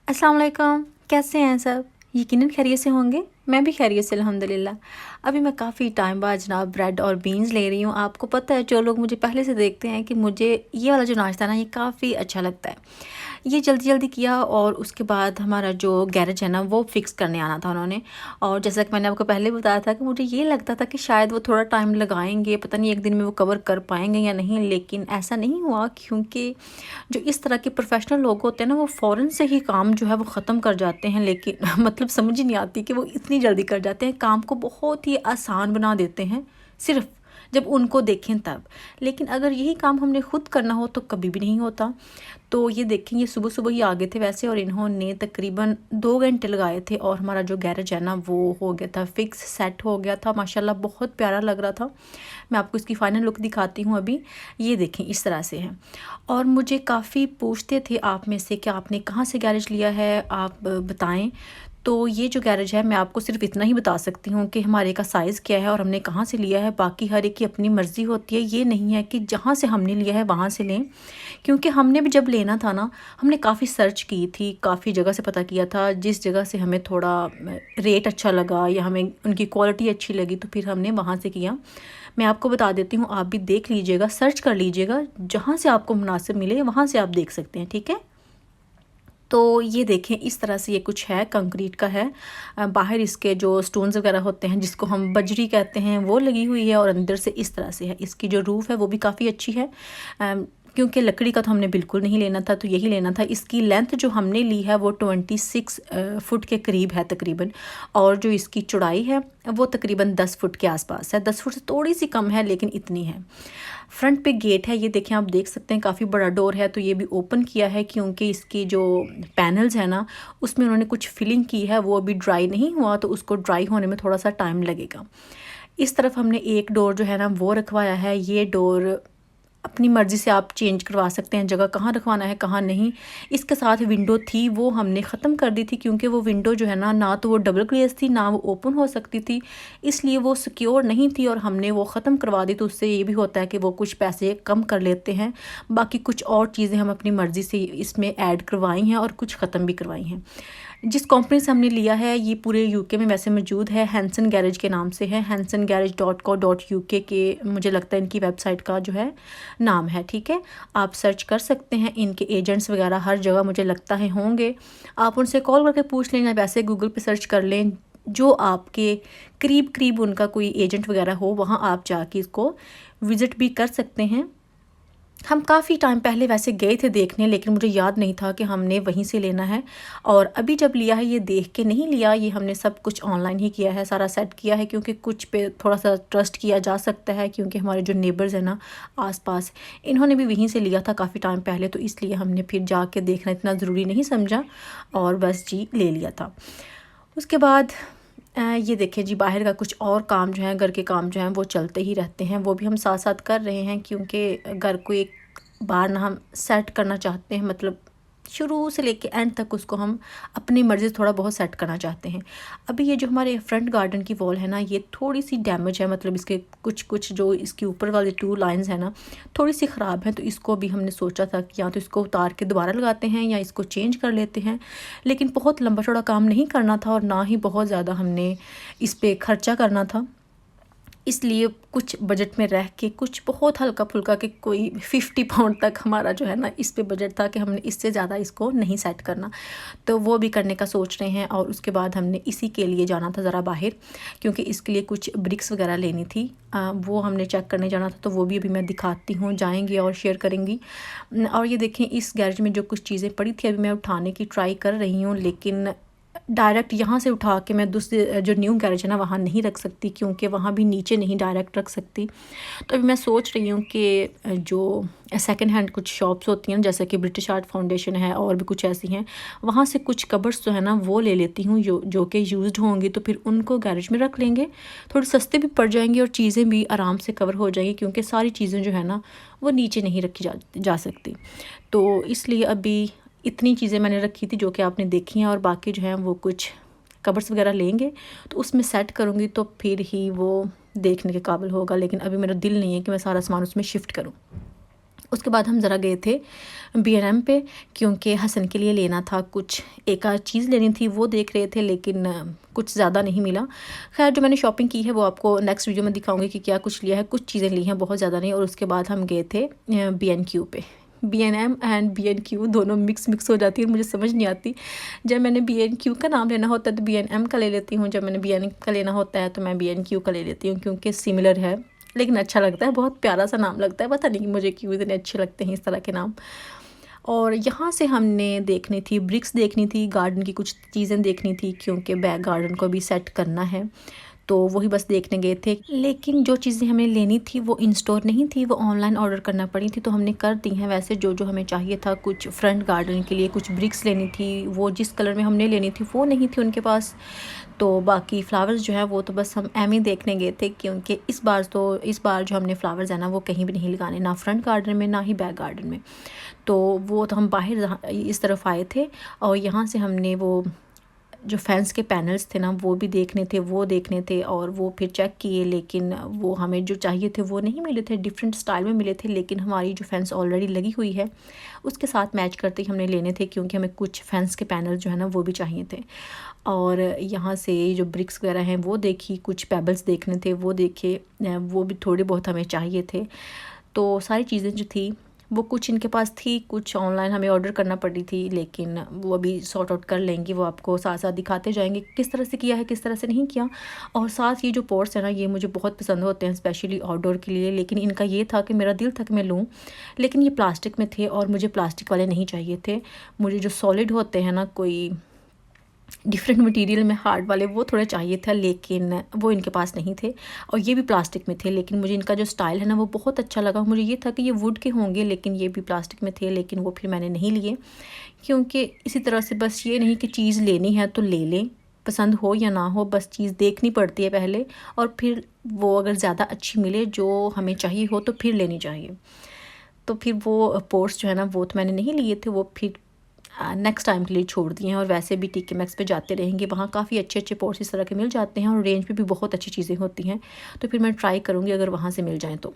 अस्सलाम वालेकुम। कैसे हैं सब? यकीनन खैरियत से होंगे। मैं भी खैरियत से अल्हम्दुलिल्लाह। अभी मैं काफ़ी टाइम बाद जनाब ब्रेड और बीन्स ले रही हूँ। आपको पता है, जो लोग मुझे पहले से देखते हैं, कि मुझे ये वाला जो नाश्ता है ना, ये काफ़ी अच्छा लगता है। ये जल्दी-जल्दी किया और उसके बाद हमारा जो गैरेज है ना, वो फ़िक्स करने आना था उन्होंने। और जैसा कि मैंने आपको पहले बताया था कि मुझे ये लगता था कि शायद वो थोड़ा टाइम लगाएँगे, पता नहीं एक दिन में वो कवर कर पाएँगे या नहीं, लेकिन ऐसा नहीं हुआ, क्योंकि जो इस तरह के प्रोफेशनल लोग होते हैं ना, वो फ़ौरन से ही काम जो है वो ख़त्म कर जाते हैं। लेकिन मतलब समझ ही नहीं आती कि वो इतनी जल्दी कर जाते हैं, काम को बहुत ही आसान बना देते हैं, सिर्फ़ जब उनको देखें तब। लेकिन अगर यही काम हमने खुद करना हो तो कभी भी नहीं होता। तो ये देखें, ये सुबह-सुबह ही आ गए थे वैसे, और इन्होंने तकरीबन 2 घंटे लगाए थे और हमारा जो गैरेज है ना, वो हो गया था फ़िक्स, सेट हो गया था। माशाल्लाह बहुत प्यारा लग रहा था। मैं आपको इसकी फ़ाइनल लुक दिखाती हूँ अभी। ये देखें, इस तरह से है। और मुझे काफ़ी पूछते थे आप में से कि आपने कहाँ से गैरेज लिया है, आप बताएँ। तो ये जो गैरेज है, मैं आपको सिर्फ़ इतना ही बता सकती हूँ कि हमारे का साइज़ क्या है और हमने कहाँ से लिया है। बाकी हर एक की अपनी मर्ज़ी होती है। ये नहीं है कि जहाँ से हमने लिया है वहाँ से लें, क्योंकि हमने भी जब लेना था ना, हमने काफ़ी सर्च की थी, काफ़ी जगह से पता किया था। जिस जगह से हमें थोड़ा रेट अच्छा लगा या हमें उनकी क्वालिटी अच्छी लगी, तो फिर हमने वहाँ से किया। मैं आपको बता देती हूँ, आप भी देख लीजिएगा, सर्च कर लीजिएगा, जहाँ से आपको मुनासिब मिले वहाँ से आप देख सकते हैं, ठीक है? तो ये देखें, इस तरह से ये कुछ है, कंक्रीट का है। बाहर इसके जो स्टोन्स वगैरह होते हैं, जिसको हम बजरी कहते हैं, वो लगी हुई है, और अंदर से इस तरह से है। इसकी जो रूफ़ है वो भी काफ़ी अच्छी है। क्योंकि लकड़ी का तो हमने बिल्कुल नहीं लेना था, तो यही लेना था। इसकी लेंथ जो हमने ली है वो 26 फुट के करीब है तकरीबन, और जो इसकी चौड़ाई है वो तकरीबन 10 फुट के आसपास है। 10 फुट से थोड़ी सी कम है, लेकिन इतनी है। फ्रंट पे गेट है, ये देखें, आप देख सकते हैं काफ़ी बड़ा डोर है। तो ये भी ओपन किया है, क्योंकि इसकी जो पैनल्स है ना, उसमें उन्होंने कुछ फिलिंग की है, वो अभी ड्राई नहीं हुआ, तो उसको ड्राई होने में थोड़ा सा टाइम लगेगा। इस तरफ हमने एक डोर जो है ना, वो रखवाया है। ये डोर अपनी मर्ज़ी से आप चेंज करवा सकते हैं, जगह कहाँ रखवाना है, कहाँ नहीं। इसके साथ विंडो थी, वो हमने ख़त्म कर दी थी, क्योंकि वो विंडो जो है ना, ना तो वो डबल ग्लेज़ थी, ना वो ओपन हो सकती थी, इसलिए वो सिक्योर नहीं थी, और हमने वो ख़त्म करवा दी। तो उससे ये भी होता है कि वो कुछ पैसे कम कर लेते हैं। बाकी कुछ और चीज़ें हम अपनी मर्ज़ी से इसमें ऐड करवाई हैं, और कुछ ख़त्म भी करवाई हैं। जिस कंपनी से हमने लिया है, ये पूरे यूके में वैसे मौजूद है, हैंसन गैरेज के नाम से है। hansongarage.co.uk के, मुझे लगता है इनकी वेबसाइट का जो है नाम है, ठीक है? आप सर्च कर सकते हैं। इनके एजेंट्स वगैरह हर जगह मुझे लगता है होंगे। आप उनसे कॉल करके पूछ लें, या वैसे गूगल पे सर्च कर लें। जो आपके करीब उनका कोई एजेंट वगैरह हो, वहाँ आप जाके इसको विज़िट भी कर सकते हैं। हम काफ़ी टाइम पहले वैसे गए थे देखने, लेकिन मुझे याद नहीं था कि हमने वहीं से लेना है। और अभी जब लिया है, ये देख के नहीं लिया, ये हमने सब कुछ ऑनलाइन ही किया है, सारा सेट किया है, क्योंकि कुछ पे थोड़ा सा ट्रस्ट किया जा सकता है, क्योंकि हमारे जो नेबर्स हैं ना आसपास, इन्होंने भी वहीं से लिया था काफ़ी टाइम पहले, तो इसलिए हमने फिर जाके देखना इतना ज़रूरी नहीं समझा, और बस जी ले लिया था। उसके बाद ये देखिए जी, बाहर का कुछ और काम जो है, घर के काम जो हैं, वो चलते ही रहते हैं, वो भी हम साथ साथ कर रहे हैं, क्योंकि घर को एक बार ना हम सेट करना चाहते हैं, मतलब शुरू से लेके एंड तक उसको हम अपनी मर्ज़ी से थोड़ा बहुत सेट करना चाहते हैं। अभी ये जो हमारे फ्रंट गार्डन की वॉल है ना, ये थोड़ी सी डैमेज है, मतलब इसके कुछ कुछ जो इसके ऊपर वाले 2 लाइंस हैं ना, थोड़ी सी ख़राब हैं। तो इसको भी हमने सोचा था कि या तो इसको उतार के दोबारा लगाते हैं, या इसको चेंज कर लेते हैं। लेकिन बहुत लंबा चौड़ा काम नहीं करना था, और ना ही बहुत ज़्यादा हमने इस पे खर्चा करना था, इसलिए कुछ बजट में रह के, कुछ बहुत हल्का फुल्का, कि कोई 50 पाउंड तक हमारा जो है ना, इस पे बजट था, कि हमने इससे ज़्यादा इसको नहीं सेट करना। तो वो भी करने का सोच रहे हैं। और उसके बाद हमने इसी के लिए जाना था ज़रा बाहर, क्योंकि इसके लिए कुछ ब्रिक्स वगैरह लेनी थी। वो हमने चेक करने जाना था, तो वो भी अभी मैं दिखाती हूँ, जाएंगे और शेयर करेंगी। और ये देखें, इस गैरेज में जो कुछ चीज़ें पड़ी थी, अभी मैं उठाने की ट्राई कर रही हूँ, लेकिन डायरेक्ट यहाँ से उठा के मैं दूसरे जो न्यू गैरेज है ना, वहाँ नहीं रख सकती, क्योंकि वहाँ भी नीचे नहीं डायरेक्ट रख सकती। तो अभी मैं सोच रही हूँ कि जो सेकंड हैंड कुछ शॉप्स होती हैं, जैसे कि ब्रिटिश आर्ट फाउंडेशन है, और भी कुछ ऐसी हैं, वहाँ से कुछ कबर्ड्स जो है ना, वो ले लेती हूँ, जो कि यूज्ड होंगी, तो फिर उनको गैरेज में रख लेंगे। थोड़ी सस्ते भी पड़ जाएंगे, और चीज़ें भी आराम से कवर हो जाएंगी, क्योंकि सारी चीज़ें जो है ना, वो नीचे नहीं रखी जा सकती। तो इसलिए अभी इतनी चीज़ें मैंने रखी थी, जो कि आपने देखी हैं, और बाकी जो है वो कुछ कबर्ड्स वगैरह लेंगे, तो उसमें सेट करूँगी, तो फिर ही वो देखने के काबिल होगा। लेकिन अभी मेरा दिल नहीं है कि मैं सारा सामान उसमें शिफ्ट करूँ। उसके बाद हम ज़रा गए थे B&M पे, क्योंकि हसन के लिए लेना था, कुछ एक आध चीज़ लेनी थी, वो देख रहे थे, लेकिन कुछ ज़्यादा नहीं मिला। खैर जो मैंने शॉपिंग की है वो आपको नेक्स्ट वीडियो में दिखाऊंगी कि क्या कुछ लिया है। कुछ चीज़ें ली हैं, बहुत ज़्यादा नहीं। और उसके बाद हम गए थे B&Q पे। B&M एंड B&Q दोनों मिक्स हो जाती है, मुझे समझ नहीं आती। जब मैंने B&Q का नाम लेना होता है तो B&M का ले लेती हूँ, जब मैंने B&M का लेना होता है तो मैं B&Q का ले लेती हूँ, क्योंकि सिमिलर है लेकिन अच्छा लगता है, बहुत प्यारा सा नाम लगता है। पता नहीं कि मुझे क्यों इतने अच्छे लगते हैं इस तरह के नाम। और यहाँ से हमने देखनी थी ब्रिक्स, देखनी थी गार्डन की कुछ चीज़ें देखनी थी, क्योंकि बैक गार्डन को भी सेट करना है, तो वही बस देखने गए थे। लेकिन जो चीज़ें हमें लेनी थी वो इन स्टोर नहीं थी, वो ऑनलाइन ऑर्डर करना पड़ी थी, तो हमने कर दी हैं वैसे जो जो हमें चाहिए था। कुछ फ्रंट गार्डन के लिए कुछ ब्रिक्स लेनी थी, वो जिस कलर में हमने लेनी थी वो नहीं थी उनके पास। तो बाकी फ़्लावर्स जो है वो तो बस हम एम ही देखने गए थे, क्योंकि इस बार जो हमने फ़्लावर्स है ना वो कहीं भी नहीं लगाने, ना फ्रंट गार्डन में ना ही बैक गार्डन में। तो वो तो हम बाहर इस तरफ आए थे, और यहाँ से हमने वो जो फेंस के पैनल्स थे ना वो भी देखने थे, और वो फिर चेक किए, लेकिन वो हमें जो चाहिए थे वो नहीं मिले थे, डिफरेंट स्टाइल में मिले थे। लेकिन हमारी जो फेंस ऑलरेडी लगी हुई है उसके साथ मैच करते ही हमने लेने थे, क्योंकि हमें कुछ फेंस के पैनल जो है ना वो भी चाहिए थे। और यहाँ से जो ब्रिक्स वगैरह हैं वो देखी, कुछ पेबल्स देखने थे वो देखे, वो भी थोड़े बहुत हमें चाहिए थे। तो सारी चीज़ें जो थी वो कुछ इनके पास थी, कुछ ऑनलाइन हमें ऑर्डर करना पड़ी थी, लेकिन वो अभी सॉर्ट आउट कर लेंगी, वो आपको साथ साथ दिखाते जाएंगे किस तरह से किया है किस तरह से नहीं किया। और साथ ये जो पॉट्स है ना ये मुझे बहुत पसंद होते हैं, स्पेशली आउटडोर के लिए। लेकिन इनका ये था कि मेरा दिल था कि मैं लूँ, लेकिन ये प्लास्टिक में थे और मुझे प्लास्टिक वाले नहीं चाहिए थे। मुझे जो सॉलिड होते हैं ना, कोई डिफरेंट मटेरियल में हार्ड वाले, वो थोड़े चाहिए था, लेकिन वो इनके पास नहीं थे। और ये भी प्लास्टिक में थे, लेकिन मुझे इनका जो स्टाइल है ना वो बहुत अच्छा लगा। मुझे ये था कि ये वुड के होंगे, लेकिन ये भी प्लास्टिक में थे, लेकिन वो फिर मैंने नहीं लिए, क्योंकि इसी तरह से बस ये नहीं कि चीज़ लेनी है तो ले लें, पसंद हो या ना हो, बस चीज़ देखनी पड़ती है पहले, और फिर वो अगर ज़्यादा अच्छी मिले जो हमें चाहिए हो तो फिर लेनी चाहिए। तो फिर वो पोर्स जो है ना वो तो मैंने नहीं लिए थे, वो फिर नेक्स्ट टाइम के लिए छोड़ दिए हैं। और वैसे भी TK Maxx पे जाते रहेंगे, वहाँ काफ़ी अच्छे अच्छे पोर्स इस तरह के मिल जाते हैं, और रेंज पे भी बहुत अच्छी चीज़ें होती हैं। तो फिर मैं ट्राई करूँगी अगर वहाँ से मिल जाएँ तो।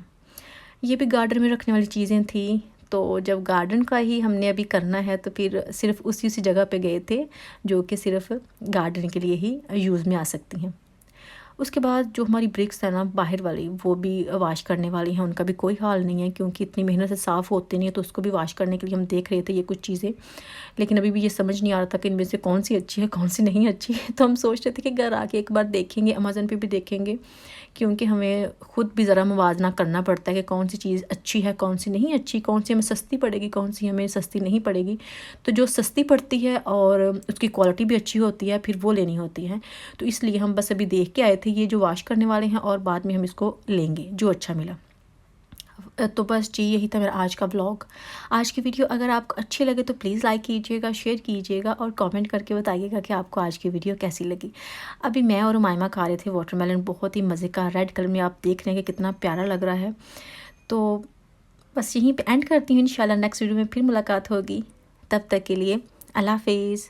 ये भी गार्डन में रखने वाली चीज़ें थी। तो जब गार्डन का ही हमने अभी करना है तो फिर सिर्फ उसी जगह पे गए थे जो कि सिर्फ गार्डन के लिए ही यूज़ में आ सकती हैं। उसके बाद जो हमारी ब्रिक्स है ना बाहर वाली, वो भी वाश करने वाली हैं, उनका भी कोई हाल नहीं है, क्योंकि इतनी मेहनत से साफ़ होते नहीं है, तो उसको भी वाश करने के लिए हम देख रहे थे ये कुछ चीज़ें। लेकिन अभी भी ये समझ नहीं आ रहा था कि इनमें से कौन सी अच्छी है कौन सी नहीं अच्छी है। तो हम सोच रहे थे कि घर आके एक बार देखेंगे, अमेज़न पे भी देखेंगे, क्योंकि हमें खुद भी ज़रा मुवाजना करना पड़ता है कि कौन सी चीज़ अच्छी है कौन सी नहीं अच्छी, कौन सी हमें सस्ती पड़ेगी कौन सी हमें सस्ती नहीं पड़ेगी। तो जो सस्ती पड़ती है और उसकी क्वालिटी भी अच्छी होती है फिर वो लेनी होती है। तो इसलिए हम बस अभी देख के आए थे ये जो वाश करने वाले हैं, और बाद में हम इसको लेंगे जो अच्छा मिला। तो बस जी यही था मेरा आज का व्लॉग। आज की वीडियो अगर आपको अच्छी लगे तो प्लीज़ लाइक कीजिएगा, शेयर कीजिएगा, और कमेंट करके बताइएगा कि आपको आज की वीडियो कैसी लगी। अभी मैं और उमाइमा खा रहे थे वाटरमेलन, बहुत ही मज़े का, रेड कलर में, आप देख रहे हैं कि कितना प्यारा लग रहा है। तो बस यहीं पे एंड करती हूँ, इंशाल्लाह नेक्स्ट वीडियो में फिर मुलाकात होगी। तब तक के लिए अल्लाह हाफिज़।